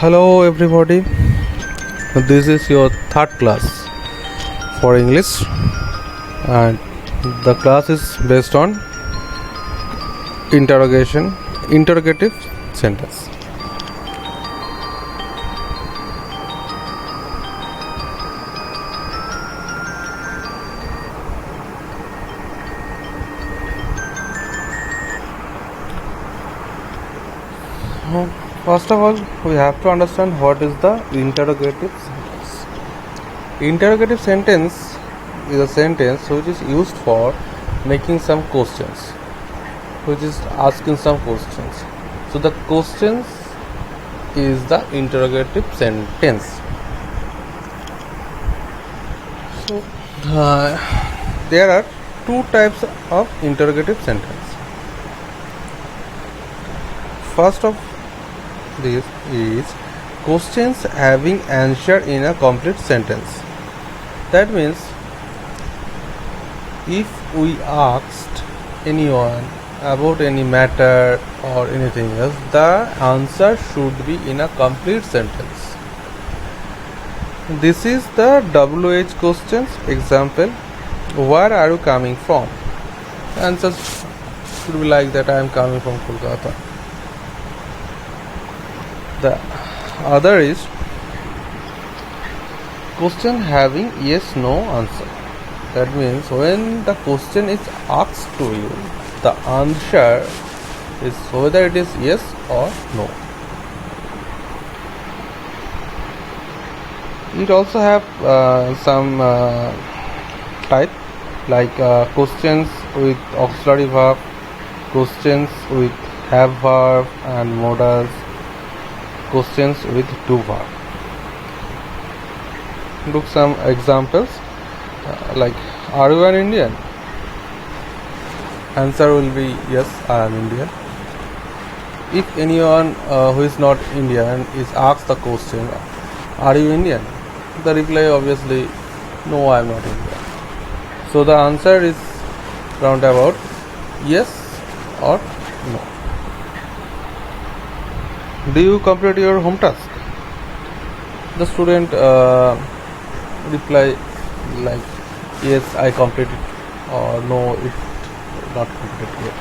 Hello everybody, this is your third class for English and the class is based on interrogative sentence. First of all, we have to understand what is the interrogative sentence. Interrogative sentence is a sentence which is used for making some questions, which is asking some questions. So the questions is the interrogative sentence. So there are two types of interrogative sentence. First of this is questions having answer in a complete sentence. That means if we asked anyone about any matter or anything else, the answer should be in a complete sentence. This is the WH questions. Example, where are you coming from? The answer should be like that, I am coming from Kolkata. The other is question having yes no answer. That means when the question is asked to you, the answer is whether it is yes or no. It also have some type like questions with auxiliary verb, questions with have verb and modals, questions with do verb. Look some examples like, are you an Indian? Answer will be yes, I am Indian. If anyone who is not Indian is asked the question, are you Indian? The reply obviously, no, I am not Indian. So the answer is roundabout yes or no. Do you complete your home task? The student reply like, yes, I completed, or no, it not completed yet.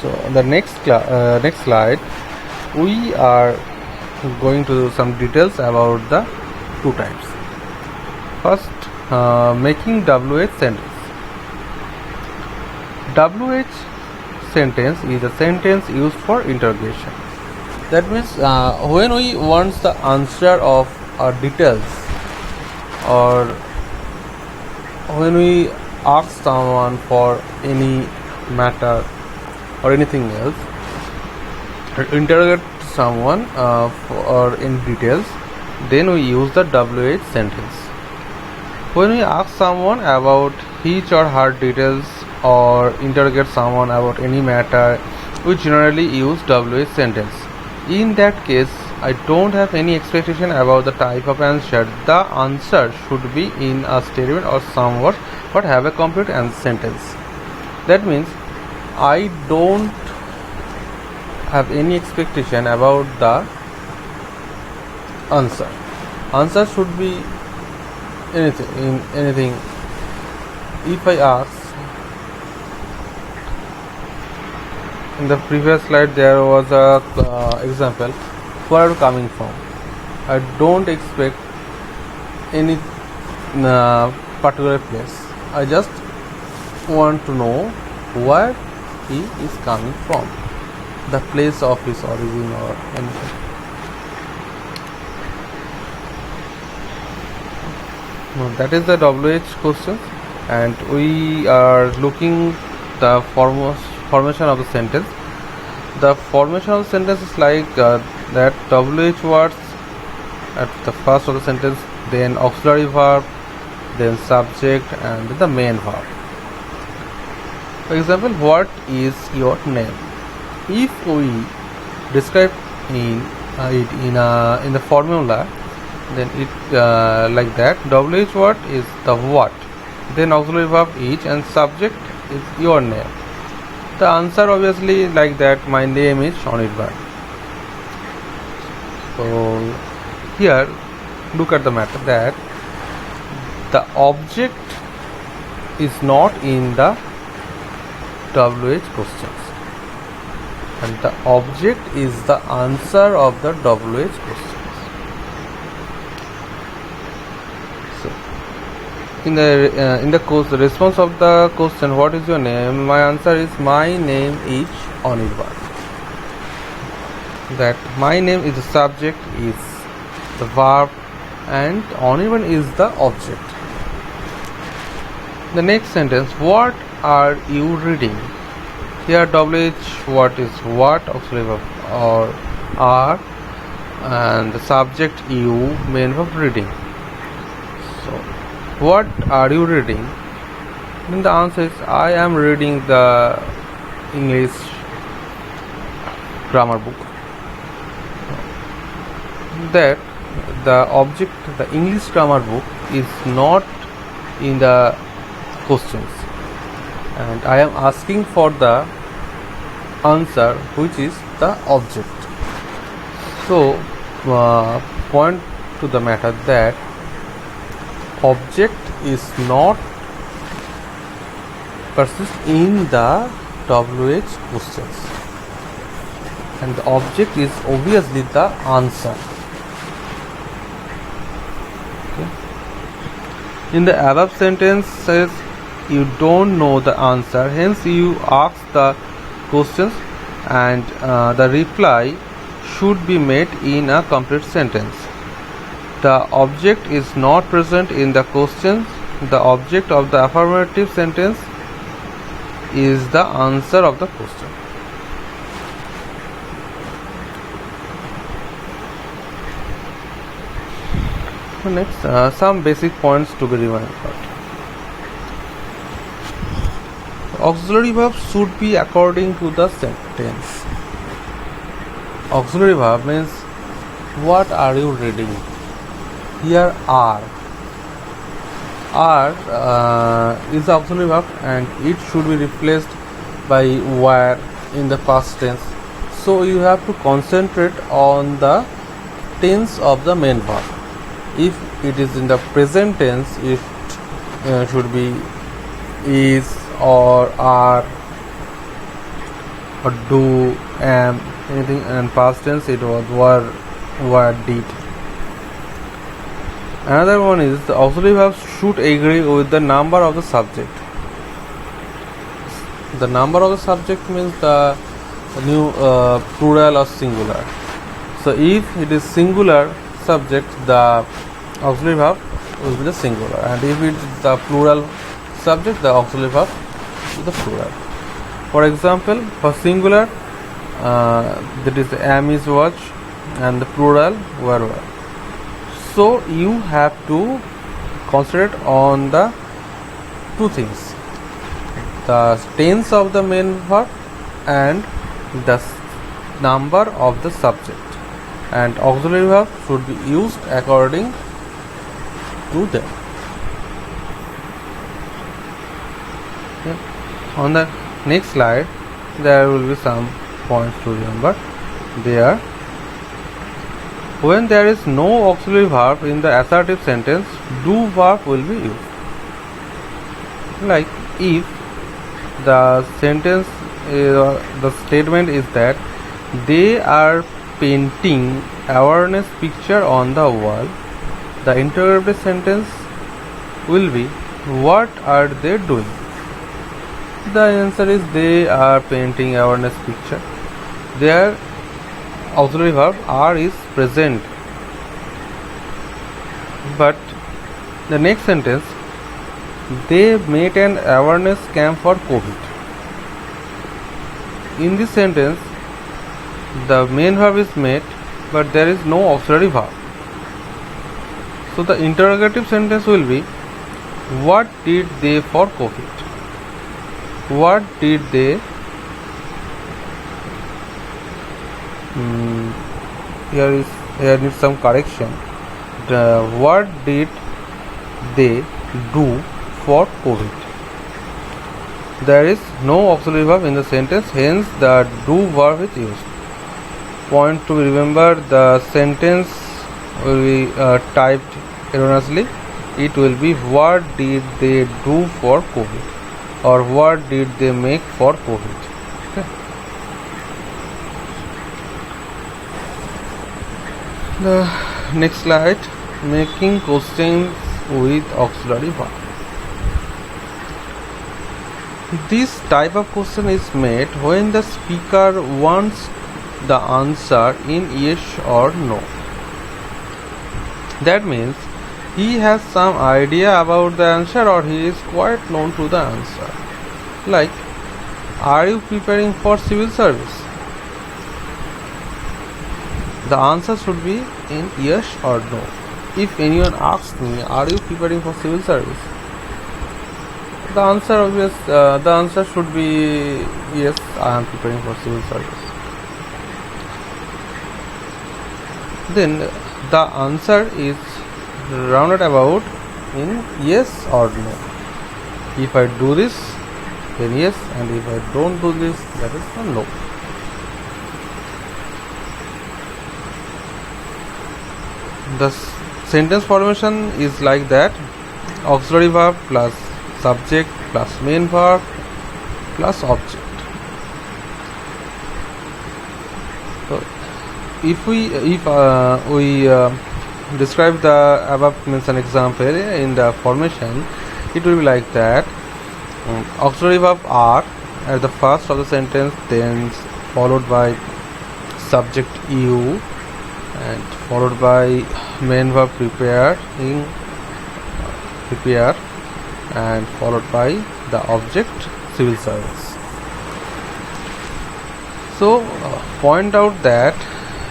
So the next slide, we are going to do some details about the two types. First, making WH sentence. WH sentence is a sentence used for interrogation. That means when we want the answer of details, or when we ask someone for any matter or anything else, interrogate someone for in details, then we use the WH sentence. When we ask someone about his or her details or interrogate someone about any matter, we generally use WH sentence. In that case, I don't have any expectation about the type of answer. The answer should be in a statement or somewhat, but have a complete sentence. That means I don't have any expectation about the answer. Answer should be anything. If I ask, in the previous slide there was a example, where are you coming from? I don't expect any particular place. I just want to know where he is coming from, the place of his origin or anything. That is the WH question, and we are looking the formation of the sentence. The formation of the sentence is like that WH words at the first of the sentence, then auxiliary verb, then subject, and the main verb. For example, what is your name? If we describe in the formula, then it like that, WH word is the what, then auxiliary verb is, and subject is your name. The answer obviously like that, my name is Shonirban. So here look at the matter that the object is not in the WH questions, and the object is the answer of the WH questions. So in the course, the response of the question, what is your name? My answer is, my name is Anirban. That my name is the subject, is the verb, and Anirban is the object. The next sentence, what are you reading? Here WH what is what, auxiliary verb or are, and the subject you, main verb reading. So what are you reading? Then the answer is, I am reading the English grammar book. That the object, the English grammar book, is not in the questions, and I am asking for the answer, which is the object. So point to the matter that object is not persist in the WH questions, and the object is obviously the answer. Okay. In the above sentences, you don't know the answer, hence you ask the questions, and the reply should be made in a complete sentence. The object is not present in the questions. The object of the affirmative sentence is the answer of the question. Next, some basic points to be remembered. Auxiliary verb should be according to the sentence. Auxiliary verb means, what are you reading? Here are is the auxiliary verb, and it should be replaced by were in the past tense. So you have to concentrate on the tense of the main verb. If it is in the present tense, it should be is or are or do, am, anything, and past tense it was were, did. Another one is, the auxiliary verb should agree with the number of the subject. The number of the subject means the new plural or singular. So if it is singular subject, the auxiliary verb will be the singular, and if it is the plural subject, the auxiliary verb is the plural. For example, for singular, that is am is watch, and the plural were. So you have to concentrate on the two things: the tense of the main verb and the number of the subject, and auxiliary verb should be used according to them. Okay. On the next slide, there will be some points to remember. There, when there is no auxiliary verb in the assertive sentence, do verb will be used. Like if the sentence the statement is that they are painting awareness picture on the wall, the interrogative sentence will be, what are they doing? The answer is, they are painting awareness picture. Their auxiliary verb are is present. But the next sentence, they made an awareness camp for COVID. In this sentence, the main verb is made, but there is no auxiliary verb. So the interrogative sentence will be, what did they for COVID? What did they? Here needs some correction. What did they do for COVID? There is no auxiliary verb in the sentence, hence the do verb is used. Point to remember, the sentence will be typed erroneously. It will be what did they do for COVID, or what did they make for COVID. Okay. The next slide, making questions with auxiliary verb. This type of question is made when the speaker wants the answer in yes or no. That means he has some idea about the answer, or he is quite known to the answer. Like, are you preparing for civil service? The answer should be in yes or no. If anyone asks me, are you preparing for civil service? The answer should be yes, I am preparing for civil service. Then the answer is rounded about in yes or no. If I do this, then yes, and if I don't do this, that is a no. The sentence formation is like that: auxiliary verb plus subject plus main verb plus object. So if we describe the above mentioned example in the formation, it will be like that: auxiliary verb are at the first of the sentence, then followed by subject you, and followed by main verb prepare, and followed by the object civil service. So point out that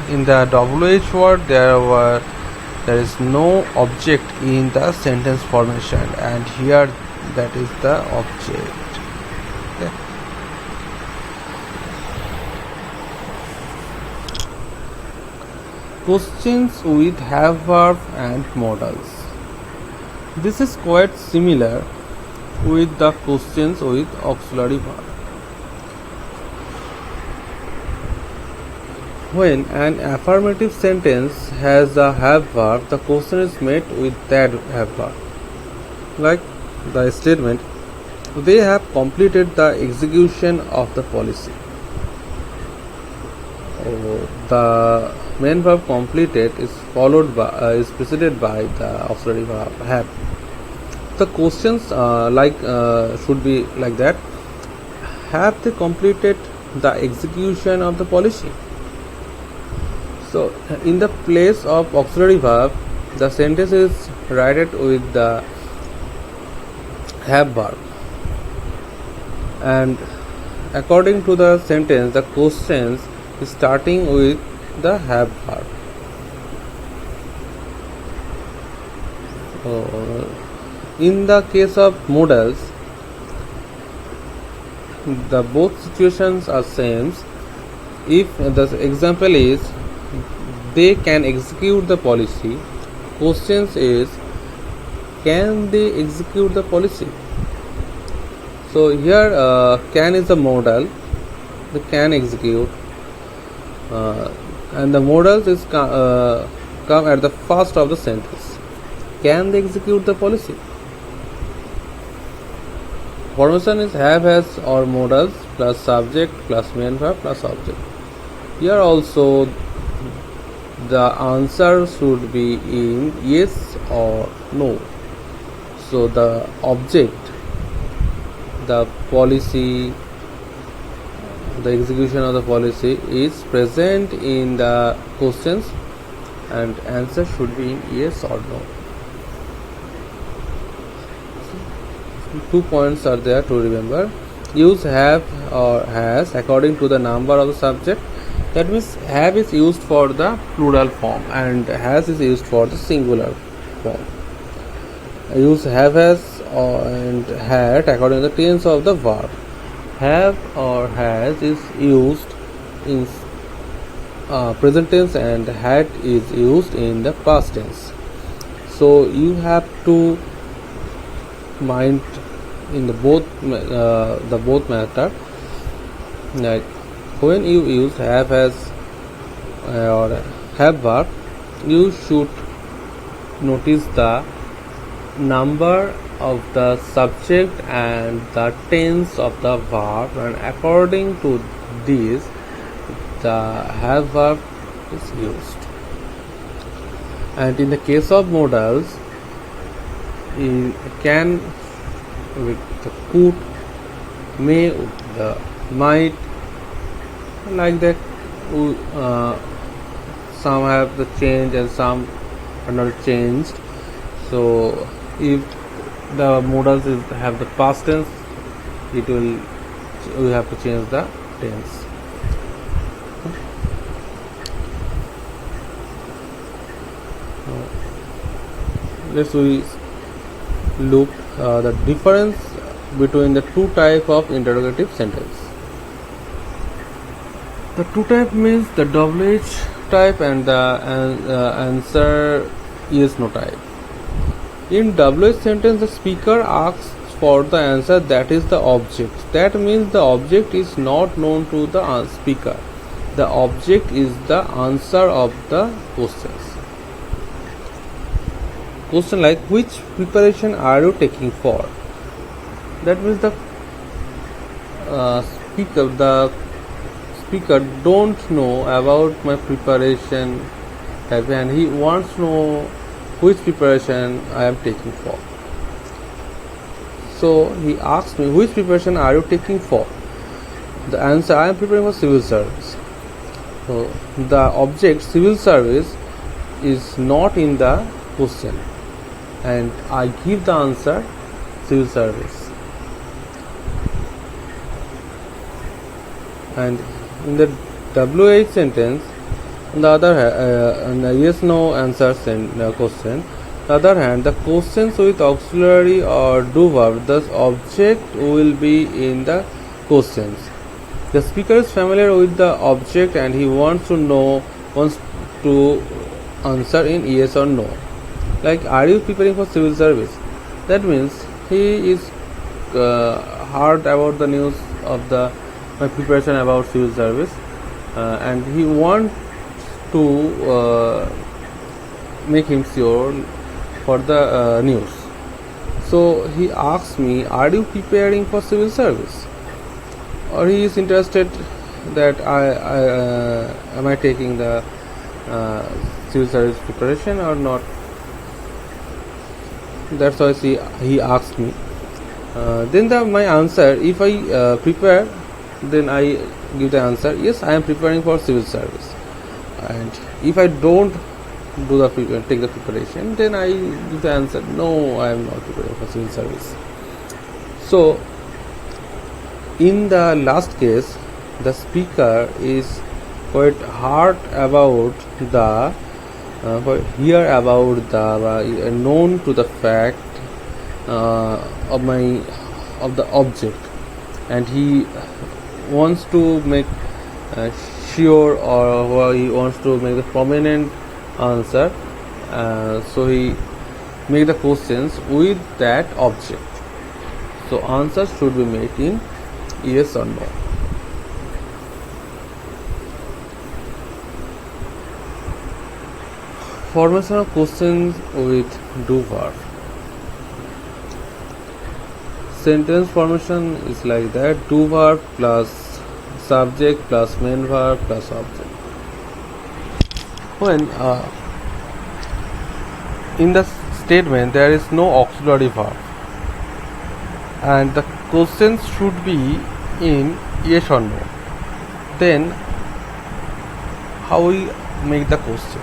in the WH word there is no object in the sentence formation, and here that is the object. Okay. Questions with have verb and modals. This is quite similar with the questions with auxiliary verb. When an affirmative sentence has a have verb, the question is made with that have verb. Like the statement, they have completed the execution of the policy. The main verb completed is is preceded by the auxiliary verb have. The questions should be like that: have they completed the execution of the policy? So in the place of auxiliary verb, the sentence is written with the have verb, and according to the sentence, the questions is starting with the have verb. In the case of modals, the both situations are same. If the example is they can execute the policy, questions is can they execute the policy? So here can is the modal, the can execute, and the modals is come at the first of the sentence. Can they execute the policy? Formation is have, has, or modals plus subject plus main verb plus object. Here also the answer should be in yes or no. So the object, the policy, the execution of the policy is present in the questions, and answer should be in yes or no. 2 points are there to remember. Use have or has according to the number of the subject. That means have is used for the plural form and has is used for the singular form. Use have, has, and had according to the tense of the verb. Have or has is used in present tense, and had is used in the past tense. So you have to mind in the both method. Like when you use have as or have verb, you should notice the number of the subject and the tense of the verb, and according to this the have verb is used. And in the case of modals, you can with the could, may, the might, like that. Some have the change and some are not changed. So if the modals have the past tense, we have to change the tense. Let's we look the difference between the two type of interrogative sentence. The two type means the WH type and the answer yes no type. In WH sentence, the speaker asks for the answer, that is the object. That means the object is not known to the speaker. The object is the answer of the questions. Question like, which preparation are you taking for? That means the speaker don't know about my preparation type, and he wants to know which preparation I am taking for. So he asks me, which preparation are you taking for? The answer, I am preparing for civil service. So the object civil service is not in the question, and I give the answer civil service. And in the WH sentence, on the other hand, the yes no answer question, on the other hand, the questions with auxiliary or do verb, thus object will be in the questions. The speaker is familiar with the object and he wants to answer in yes or no. Like, are you preparing for civil service? That means he is heard about the news of my preparation about civil service, and he wants to make him sure for the news. So he asks me, are you preparing for civil service? Or he is interested that am I taking the civil service preparation or not. That's why he asked me. Then my answer, if I prepare, then I give the answer, yes, I am preparing for civil service. And if I don't take the preparation, then I give the answer, no, I am not preparing for civil service. So in the last case, the speaker is quite hard about the hear about the known to the fact of the object, and he wants to make sure, or he wants to make the prominent answer, so he make the questions with that object. So answers should be made in yes or no. Formation of questions with do verb. Sentence formation is like that: do verb plus subject plus main verb plus object. When in the statement there is no auxiliary verb and the questions should be in yes or no, then how we make the question?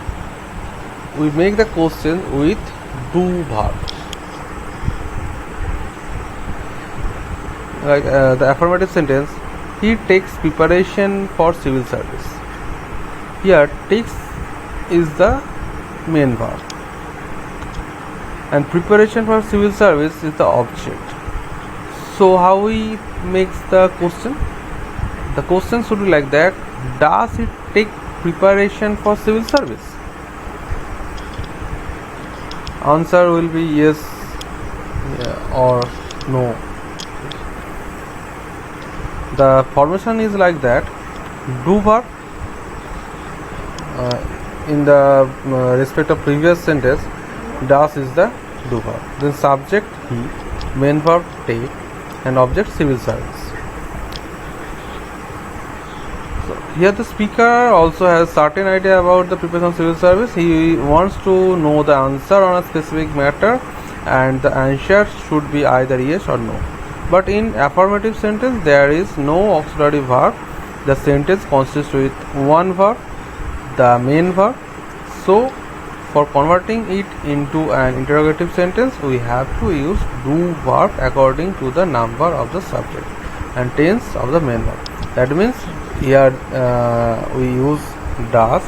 We make the question with do verb. Like the affirmative sentence, he takes preparation for civil service. Here takes is the main verb and preparation for civil service is the object. So how we makes the question? The question should be like that: does it take preparation for civil service? Answer will be yes or no. The formation is like that: do verb in the respect of previous sentence, das is the do verb. Then subject he, main verb take, and object civil service. So here the speaker also has certain idea about the preparation of civil service. He wants to know the answer on a specific matter, and the answer should be either yes or no. But in affirmative sentence there is no auxiliary verb. The sentence consists with one verb, the main verb. So for converting it into an interrogative sentence, we have to use do verb according to the number of the subject and tense of the main verb. That means here we use das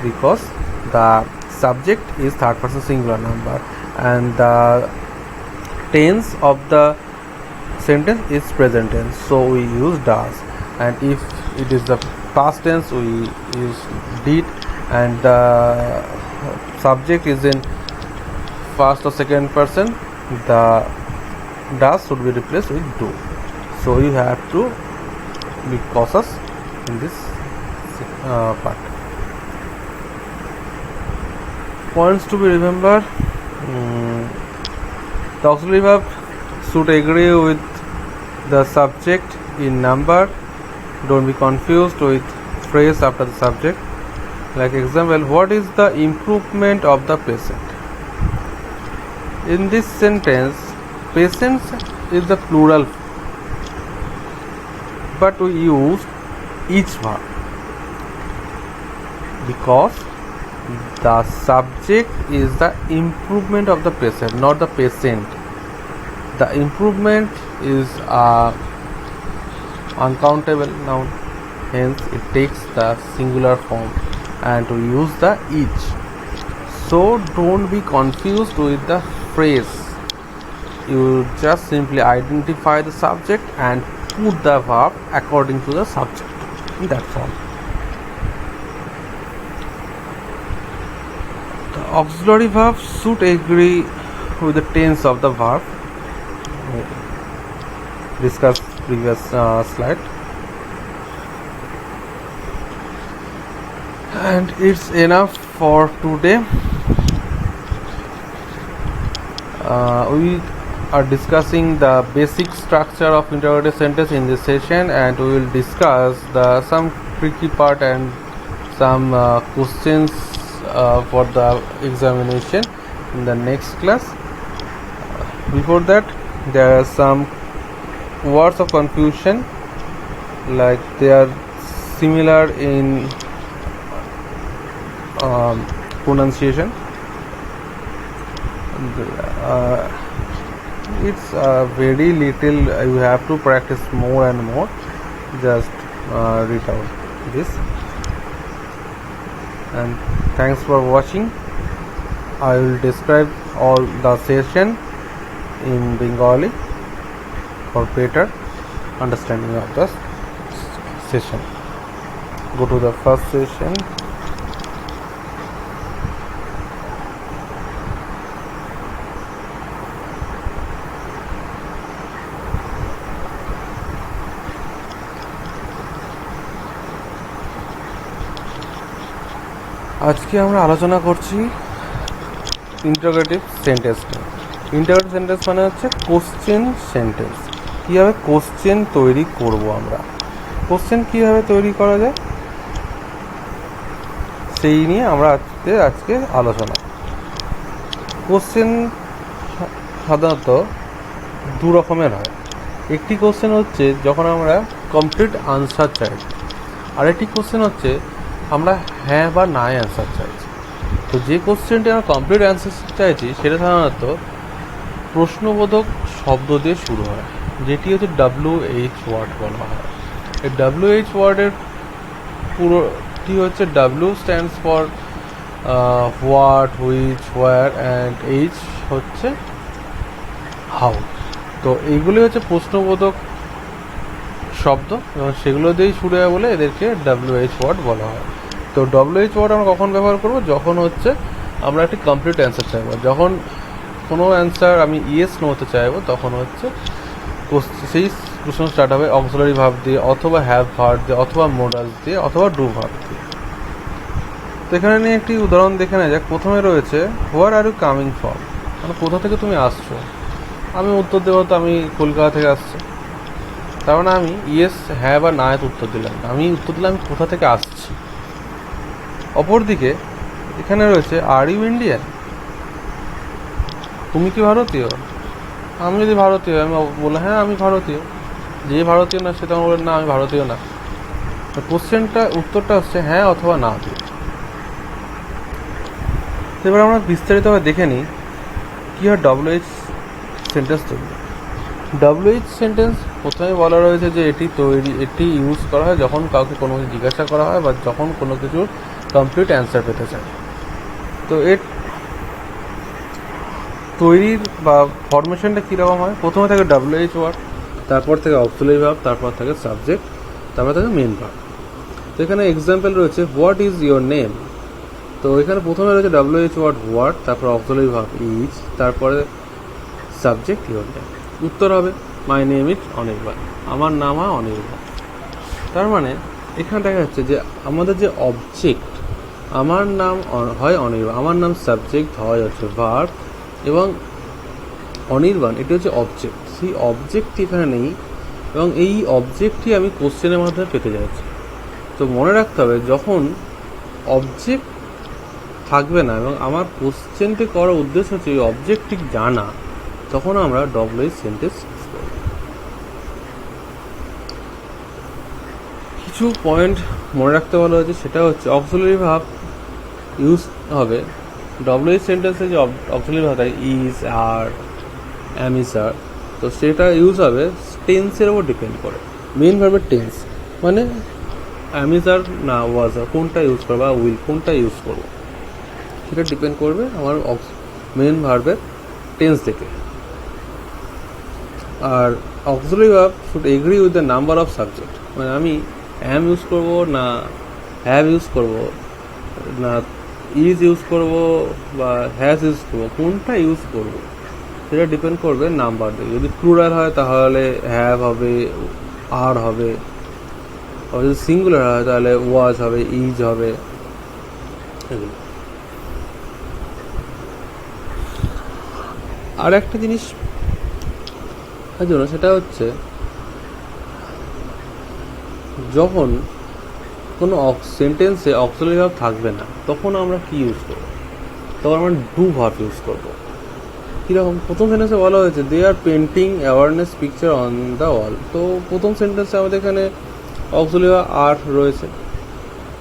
because the subject is third person singular number and the tense of the sentence is present tense, so we use das. And if it is the past tense, we use did, and the subject is in first or second person, the das should be replaced with do. So you have to be cautious in this part. Points to be remembered: the auxiliary verb should agree with the subject in number. Don't be confused with phrase after the subject. Like example, what is the improvement of the patient? In this sentence, patients is the plural, but we use each verb because the subject is the improvement of the patient, not the patient. The improvement is a uncountable noun, hence it takes the singular form, and we use the each. So don't be confused with the phrase. You just simply identify the subject and put the verb according to the subject in that form. The auxiliary verb should agree with the tense of the verb. Discuss previous slide. And it's enough for today. We are discussing the basic structure of interrogative sentence in this session, and we will discuss some tricky part and some questions for the examination in the next class. Before that, there are some words of confusion, like they are similar in pronunciation. It's very little, you have to practice more and more. Just read out this. And thanks for watching. I will describe all the session in Bengali for better understanding of the session. Go to the first session. আজকে আমরা আলোচনা করছি interrogative sentence নিয়ে। Interrogative sentence মানে হচ্ছে question sentence. কীভাবে question তৈরি করব আমরা, কোশ্চেন কীভাবে তৈরি করা যায় সেই নিয়ে আমরা আজকে আলোচনা। কোশ্চেন সাধারণত দু রকমের হয়। একটি কোশ্চেন হচ্ছে যখন আমরা কমপ্লিট আনসার চাই, আরেকটি কোশ্চেন হচ্ছে আমরা হ্যাঁ বা না অ্যান্সার চাইছি। তো যে কোশ্চেনটি আমরা কমপ্লিট অ্যান্সার চাইছি সেটা সাধারণত প্রশ্নবোধক শব্দ দিয়ে শুরু হয়, যেটি হচ্ছে WH ওয়ার্ড বলা হয়। এই WH ওয়ার্ডের পুরোটি হচ্ছে W stands for what, which, where, and H হচ্ছে হাউ। তো এইগুলি হচ্ছে প্রশ্নবোধক শব্দ এবং সেগুলো দিয়েই শুরু হয় বলে এদেরকে WH ওয়ার্ড বলা হয়। তো WH ওয়ার্ড আমরা কখন ব্যবহার করব? যখন হচ্ছে আমরা একটি কমপ্লিট অ্যান্সার চাইবো। যখন কোনো অ্যান্সার আমি ইয়েস নোতে চাইবো তখন হচ্ছে সেই প্রশ্ন স্টার্ট হবে অক্সিলারি ভার্ব দিয়ে, অথবা হ্যাভ ভার্ব দিয়ে, অথবা মোডাল দিয়ে, অথবা ডু ভার্ব দিয়ে। তো এখানে নিয়ে একটি উদাহরণ দেখে নেওয়া যাক। প্রথমে রয়েছে হোয়ার আর ইউ কামিং ফ্রম, মানে কোথা থেকে তুমি আসছো। আমি উত্তর দেবো তো আমি কলকাতা থেকে আসছি, তার মানে আমি ইয়েস হ্যাঁ বা না উত্তর দিলাম, আমি উত্তর দিলাম আমি কোথা থেকে আসছি। অপরদিকে এখানে রয়েছে আর ইউ ইন্ডিয়ান, তুমি কি ভারতীয়। আমি যদি ভারতীয়, আমি বললাম হ্যাঁ আমি ভারতীয়। যে ভারতীয় না সে তখন বললেন না আমি ভারতীয় না। কোশ্চেনটা উত্তরটা হচ্ছে হ্যাঁ অথবা না দিয়ে। এবার আমরা বিস্তারিতভাবে দেখে নিই কী হয় WH সেন্টেন্স তৈরি। WH সেন্টেন্স প্রথমে বলা রয়েছে যে এটি ইউজ করা হয় যখন কাউকে কোনো কিছু জিজ্ঞাসা করা হয় বা যখন কোনো কিছুর কমপ্লিট অ্যান্সার পেতে চায়। তো এর তৈরির বা ফরমেশনটা কীরকম হয়, প্রথমে থাকে WH ওয়ার্ড, তারপর থেকে অক্সিলারি ভার্ব, তারপর থাকে সাবজেক্ট, তারপর থাকে মেন ভার্ব। তো এখানে এক্সাম্পল রয়েছে হোয়াট ইজ ইয়োর নেম। তো এখানে প্রথমে রয়েছে WH ওয়ার্ড হোয়াট, তারপর অক্সিলারি ভার্ব ইজ, তারপরে সাবজেক্ট ইয়োর নেম। উত্তর হবে মাই নেম ইজ অনির্বাণ, আমার নাম হয় অনির্বাণ। তার মানে এখানে দেখা যাচ্ছে যে আমাদের যে অবজেক্ট, আমার নাম হয় অনির্বাণ, আমার নাম সাবজেক্ট হয় হচ্ছে ভার্ব, এবং অনির্বাণ এটি হচ্ছে অবজেক্ট। সেই অবজেক্টটি এখানে নেই এবং এই অবজেক্টটি আমি কোশ্চেনের মাধ্যমে পেতে যাচ্ছি। তো মনে রাখতে হবে যখন অবজেক্ট থাকবে না এবং আমার কোশ্চেনটি করার উদ্দেশ্য হচ্ছে এই অবজেক্টটি জানা, তখন আমরা WH সেন্টেন্স ইউজ করব। কিছু পয়েন্ট মনে রাখতে বলা হয়েছে, সেটা হচ্ছে অক্সিলারি ভার্ব ইউজ হবে WH সেন্টেন্সে, যে অক্সিলারি ভার্ব থাকে ইজ, আর, অ্যাম, ইজ, আর, তো সেটা ইউজ হবে টেন্সের উপর ডিপেন্ড করে। মেন ভার্বের টেন্স মানে অ্যাম, ইজ, আর না ওয়াজ, আর কোনটা ইউজ করবো বা উইল কোনটা ইউজ করবো সেটা ডিপেন্ড করবে আমার মেন ভার্বের টেন্স থেকে। আর auxiliary verb should agree with the number of subject, মানে আমি অ্যাম ইউজ করবো না হ্যাভ ইউজ করবো না ইজ ইউজ করবো বা হ্যাজ ইউজ করবো, কোনটা ইউজ করবো সেটা ডিপেন্ড করবে নাম্বার দিয়ে। যদি প্লুরাল হয় তাহলে হ্যাভ হবে, আর হবে, আর যদি সিঙ্গুলার হয় তাহলে ওয়াজ হবে, ইজ হবে, এগুলো। আর একটা জিনিস জন্য সেটা হচ্ছে যখন কোনো সেন্টেন্সে অক্সিলারি ভার্ব থাকবে না তখন আমরা কি ইউজ করব, তখন আমরা ডু ভার্ব ইউজ করব। কীরকম, প্রথম সেন্টেন্সে বলা হয়েছে they are painting awareness picture on the wall. তো প্রথম সেন্টেন্সে আমাদের এখানে অক্সিলারি ভার্ব আর রয়েছে,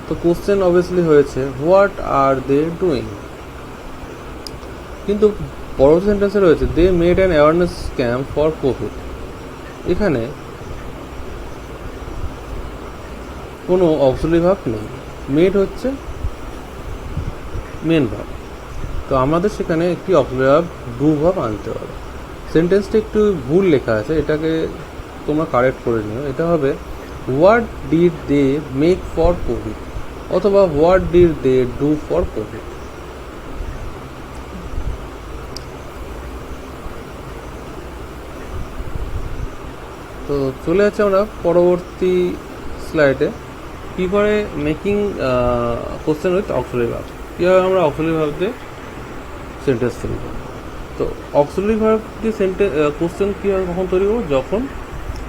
তো কোশ্চেন অবভিয়াসলি হয়েছে হোয়াট আর দে ডুইং। কিন্তু পরবর্তী সেন্টেন্সে রয়েছে they made an awareness camp for COVID. এখানে কোনো অক্সিলারি ভার্ব নেই, মেড হচ্ছে মেন ভার্ব। তো আমাদের সেখানে একটি অক্সিলারি ভার্ব ডু ভার্ব আনতে হবে। সেন্টেন্সটা একটু ভুল লেখা আছে, এটাকে তোমরা কারেক্ট করে নিও। এটা হবে what did they make for Covid অথবা what did they do for Covid. তো চলে যাচ্ছে আমরা পরবর্তী স্লাইডে, কী করে making question with auxiliary verb, কীভাবে আমরা অক্সিলারি ভার্ব দিয়ে সেন্টেন্স তৈরি করব। তো অক্সিলারি ভার্ব দিয়ে কোশ্চেন কীভাবে কখন তৈরি করবো, যখন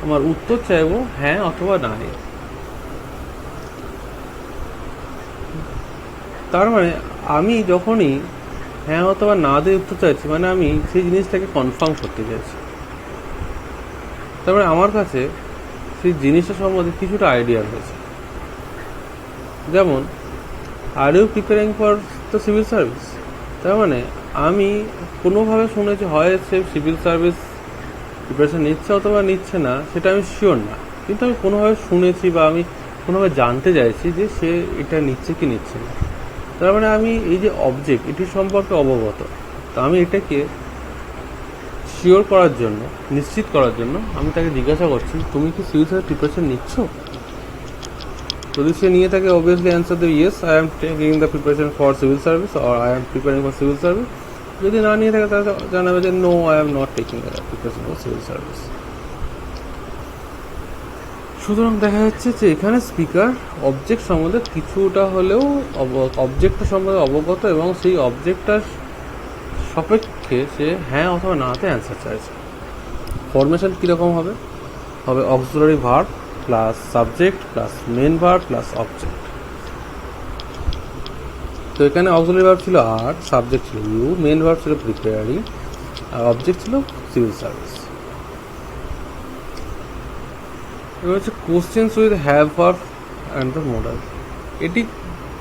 আমার উত্তর চাইবো হ্যাঁ অথবা না। তার মানে আমি যখনই হ্যাঁ অথবা না দিয়ে উত্তর চাইছি, মানে আমি সেই জিনিসটাকে কনফার্ম করতে চাইছি। তার মানে আমার কাছে সেই জিনিসটা সম্বন্ধে কিছুটা আইডিয়া রয়েছে। যেমন are you preparing for the civil service, তার মানে আমি কোনোভাবে শুনেছি হয় সে সিভিল সার্ভিস প্রিপারেশন নিচ্ছে অথবা নিচ্ছে না, সেটা আমি শিওর না, কিন্তু আমি কোনোভাবে শুনেছি বা আমি কোনোভাবে জানতে চাইছি যে সে এটা নিচ্ছে কি নিচ্ছে না। তার মানে আমি এই যে অবজেক্ট এটির সম্পর্কে অবগত, তো আমি এটাকে শিওর করার জন্য, নিশ্চিত করার জন্য আমি তাকে জিজ্ঞাসা করছি তুমি কি সিভিল সার্ভিস প্রিপারেশন নিচ্ছ। যদি সে নিয়ে থাকে অবভিয়াসলি অ্যান্সার দেবে yes I am taking the preparation for civil service or I am preparing for civil service. যদি না নিয়ে থাকে তাহলে জানাবে যে no I am not taking the preparation for civil service. সুতরাং দেখা যাচ্ছে যে এখানে স্পিকার অবজেক্ট সম্বন্ধে কিছুটা হলেও অবজেক্টটা সম্বন্ধে অবগত এবং সেই অবজেক্টটার সাপেক্ষে সে হ্যাঁ অথবা নাতে অ্যান্সার চাইছে। ফরমেশন কীরকম হবে? হবে auxiliary verb plus subject plus main verb plus object. তো এখানে অক্সিলারি ভার্ব ছিল আর, সাবজেক্ট ছিল ইউ, মেন ভার্ব ছিল প্রিপেয়ারিং, আর অবজেক্ট ছিল সিভিল সার্ভিস। এবার হচ্ছে questions with have verb and the modal. এটি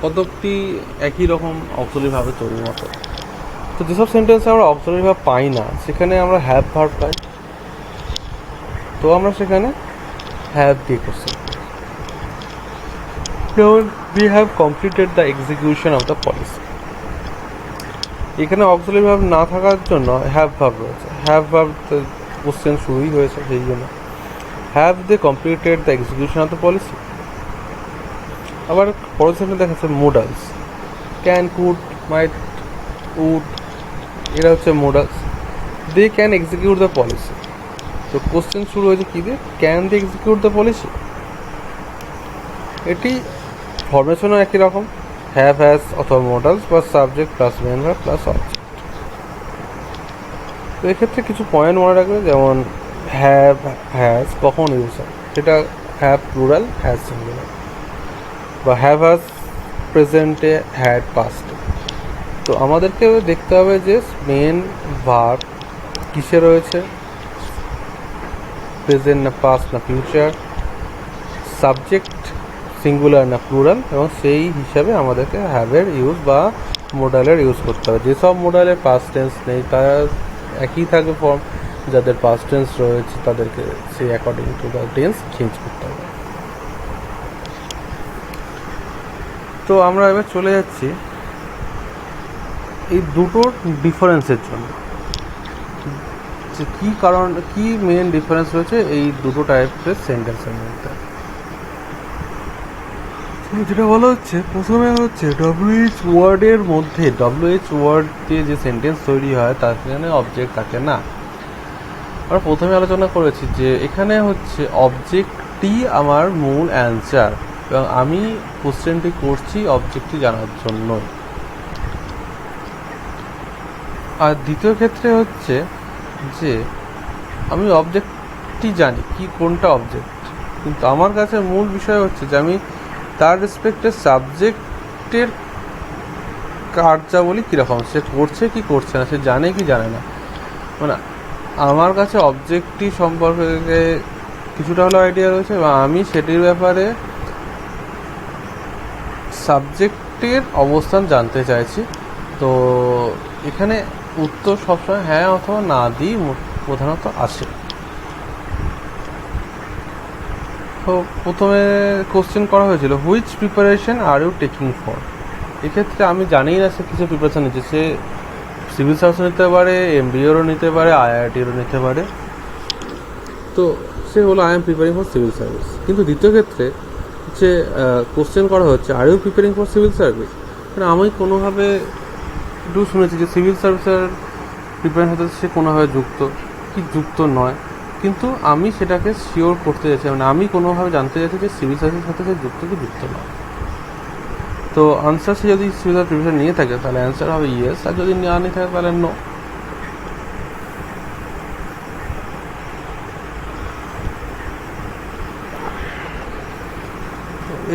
পদকটি একই রকম অক্সিলারি ভাবে তৈরির মতো। তো যেসব সেন্টেন্সে আমরা অক্সিলারি ভার্ব পাই না সেখানে আমরা হ্যাভ ভার্ব পাই, তো আমরা সেখানে হ্যাভ দিয়ে কোশ্চেন। যেমন we have completed the execution of the policy, এখানে অক্সিলারি ভার্ব না থাকার জন্য হ্যাভ ভার্ব রয়েছে, হ্যাভ ভার্ব কোশ্চেন শুরুই হয়েছে, সেই জন্য have they completed the execution of the policy. আবার পরের সেন্টেন্স দেখাচ্ছে modals, can, could, might, would, এরা হচ্ছে modals. They can execute the policy, তো কোশ্চেন শুরু হয়েছে কী দিয়ে? Can they execute the policy. এটি ফরমেশনও একই রকম, হ্যাভ হ্যাজ অথবা modals plus subject plus main verb plus object. তো এক্ষেত্রে কিছু পয়েন্ট মনে রাখবে, যেমন হ্যাভ হ্যাজ কখন ইউজ হয়, সেটা হ্যাভ প্লুরাল, হ্যাজ সিঙ্গুলার, বা হ্যাভ হ্যাজ প্রেজেন্টে, হ্যাড পাস্টে। তো আমাদেরকে দেখতে হবে যে মেন ভার্ব কিসে রয়েছে, প্রেজেন্ট না পাস্ট না ফিউচার, সাবজেক্ট সিঙ্গুলার না প্লুরাল, এবং সেই হিসাবে আমাদেরকে হ্যাভের ইউজ বা মোডালের ইউজ করতে হবে। যেসব মোডালের পাস্ট টেন্স নেই তারা একই থাকে ফর্ম, যাদের পাস্ট টেন্স রয়েছে তাদেরকে সেই according to the tense change করতে হবে। তো আমরা এবার চলে যাচ্ছি এই দুটোর ডিফারেন্সের জন্য, যে কী কারণ, কী মেন ডিফারেন্স রয়েছে এই দুটো টাইপের সেন্টেন্সের মধ্যে। যেটা বলা হচ্ছে, প্রথমে হচ্ছে WH ওয়ার্ডের মধ্যে, WH ওয়ার্ড দিয়ে যে সেন্টেন্স তৈরি হয় তার সেখানে অবজেক্ট থাকে না। আমরা প্রথমে আলোচনা করেছি যে এখানে হচ্ছে অবজেক্টটি আমার মূল অ্যান্সার এবং আমি কোশ্চেনটি করছি অবজেক্টটি জানার জন্য। আর দ্বিতীয় ক্ষেত্রে হচ্ছে যে আমি অবজেক্টটি জানি কি কোনটা অবজেক্ট, কিন্তু আমার কাছে মূল বিষয় হচ্ছে যে আমি তার রেসপেক্টে সাবজেক্টের কার্যাবলী কীরকম, সে করছে কি করছে না, সে জানে কি জানে না। মানে আমার কাছে অবজেক্টটি সম্পর্কে কিছুটা হলেও আইডিয়া রয়েছে এবং আমি সেটির ব্যাপারে সাবজেক্টের অবস্থান জানতে চাইছি। তো এখানে উত্তর সবসময় হ্যাঁ অথবা না দিয়ে প্রধানত আসে। তো প্রথমে কোশ্চেন করা হয়েছিল which preparation are you taking for. এক্ষেত্রে আমি জানি না সে কিছু প্রিপারেশান নিচ্ছে, সে সিভিল সার্ভিস নিতে পারে, MBAরও নিতে পারে, IITরও নিতে পারে। তো সে হলো I am preparing for civil service. কিন্তু দ্বিতীয় ক্ষেত্রে যে কোশ্চেন করা হচ্ছে are you preparing for civil service, মানে আমি কোনোভাবে একটু শুনেছি যে সিভিল সার্ভিসের প্রিপারেশন সাথে সে কোনোভাবে যুক্ত কি যুক্ত নয়, কিন্তু আমি সেটাকে শিওর করতে চাইছি, মানে আমি কোনোভাবে জানতে চাইছি যে সিভিল সার্ভিসের সাথে সে যুক্ত কি যুক্ত নয়। তো আনসার সে যদি সিভিল সার্ভিস প্রিপারেশন নিয়ে থাকে তাহলে অ্যান্সার হবে ইয়েস, আর যদি না নিয়ে থাকে তাহলে নো।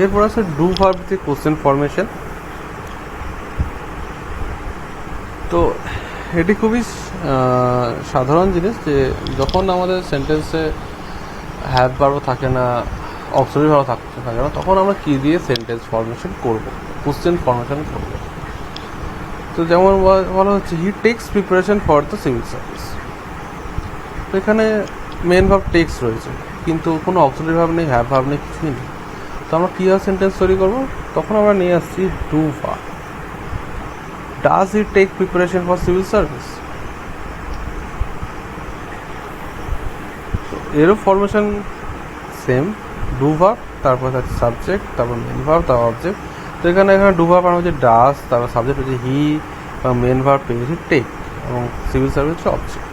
এরপর আছে ডু ভার্ব দিয়ে কোশ্চেন ফরমেশন। তো এটি খুবই সাধারণ জিনিস যে যখন আমাদের সেন্টেন্সে হ্যাভ ভার্ব থাকে না, অক্সিলারি ভার্ব থাকে না, তখন আমরা কী দিয়ে সেন্টেন্স ফরমেশন করব, কোশ্চেন ফরমেশন করব। তো যেমন বলা হচ্ছে he takes preparation for the civil service. তো এখানে মেন ভার্ব টেক্স রয়েছে কিন্তু কোনো অক্সিলারি ভার্ব নেই, হ্যাভ ভার্ব নেই, কিছুই নেই। তো আমরা কীভাবে সেন্টেন্স তৈরি করবো? তখন আমরা নিয়ে আসছি do verb. Does he take preparation for civil service? তো এরও ফরমেশন সেম, ডু ভার্ব, তারপর হচ্ছে সাবজেক্ট, তারপর মেন ভার্ব, তারপর অবজেক্ট। তো এখানে ডু ভার্ব হচ্ছে ডাজ, তারপর সাবজেক্ট হচ্ছে হি, এবং মেন ভার্ব পেয়েছি টেক, এবং সিভিল সার্ভিস হচ্ছে অবজেক্ট।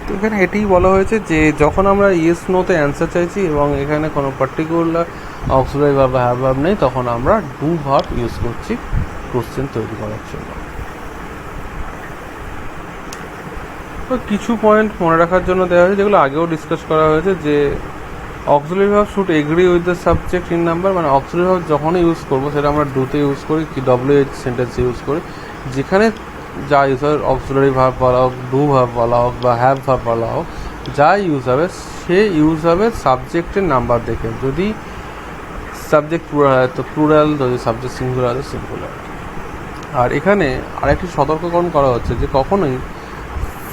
তো এখানে এটাই বলা হয়েছে যে যখন আমরা ইয়েস নোতে অ্যান্সার চাইছি এবং এখানে কোনো পার্টিকুলার অক্সিলারি ভার্ব বা হ্যাভ ভার্ব নেই, তখন আমরা ডু ভার্ব ইউজ করছি কোশ্চেন তৈরি করার জন্য। তো কিছু পয়েন্ট মনে রাখার জন্য দেওয়া হয়েছে, যেগুলো আগেও ডিসকাস করা হয়েছে, যে auxiliary verb should agree with the subject in number, মানে অক্সিলারি ভার্ব যখনই ইউজ করবো সেটা আমরা ডুতে ইউজ করি কি WH সেন্টেন্সে ইউজ করি, যেখানে যা ইউজ হবে অক্সিলারি ভার্ব বলা হোক, ডু ভার্ব বলা হোক বা হ্যাভ ভার্ব বলা হোক, যা ইউজ হবে সে ইউজ হবে সাবজেক্টের নাম্বার দেখে। যদি সাবজেক্ট প্লুরাল হয় তো প্লুরাল, যদি সাবজেক্ট সিঙ্গুলার হয় তো সিঙ্গুলার। আর এখানে আরেকটি সতর্ককরণ করা হচ্ছে যে কখনোই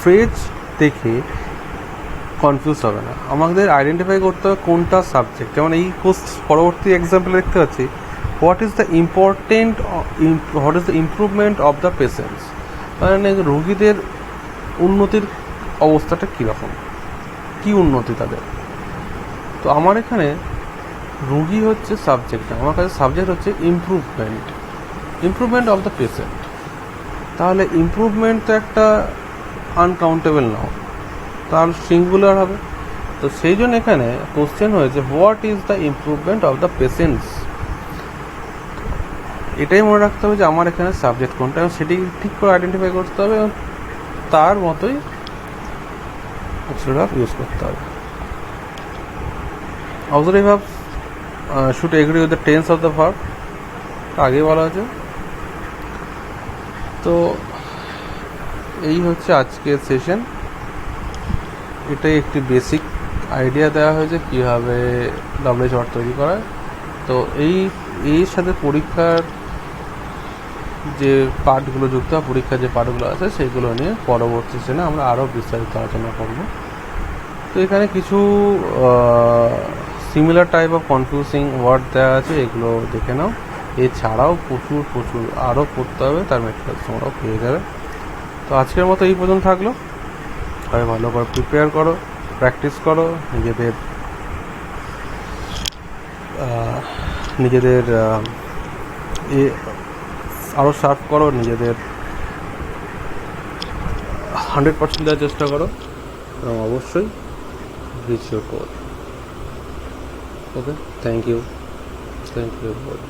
ফ্রেজ দেখে কনফিউজ হবে না, আমাদের আইডেন্টিফাই করতে হবে কোনটা সাবজেক্ট। যেমন এই পরবর্তী এক্সাম্পলে দেখতে পাচ্ছি, what is the improvement of the patients, মানে রোগীদের উন্নতির অবস্থাটা কীরকম, কী উন্নতি তাদের। তো আমার এখানে রোগী হচ্ছে সাবজেক্ট, আমার কাছে সাবজেক্ট হচ্ছে ইমপ্রুভমেন্ট অফ দ্য পেশেন্ট। তাহলে ইমপ্রুভমেন্ট তো একটা আনকাউন্টেবল নাও, তাহলে সিঙ্গুলার হবে। তো সেই জন্য এখানে কোশ্চেন হয়েছে what is the improvement of the patients. এটাই মনে রাখতে হবে যে আমার এখানে সাবজেক্ট কোনটা, এবং সেটি ঠিক করে আইডেন্টিফাই করতে হবে এবং তার মতোই অক্সিলারি ভার্ব ইউজ করতে হবে। Auxiliary verb should agree with the tense of the verb, আগেই বলা হয়েছে। তো এই হচ্ছে আজকের সেশন, এটাই একটি বেসিক আইডিয়া দেওয়া হয়েছে কীভাবে WH ওয়ার্ড তৈরি করা। তো এর সাথে পরীক্ষার যে পার্টগুলো যুক্ত হয়, পরীক্ষার যে পার্টগুলো আছে সেইগুলো নিয়ে পরবর্তী সেশনে আমরা আরও বিস্তারিত আলোচনা করব। তো এখানে কিছু similar type of confusing word দেওয়া আছে, এগুলো দেখে নাও। এছাড়াও প্রচুর আরও পড়তে হবে, তার মেটেরিয়ালস তোমরাও পেয়ে যাবে। তো আজকের মতো এই পর্যন্ত থাকলো, সবাই ভালো করে প্রিপেয়ার করো, প্র্যাকটিস করো, নিজেদের আরও শার্প করো, নিজেদের 100% দেওয়ার চেষ্টা করো, এবং অবশ্যই reach your goal. Okay, thank you everybody.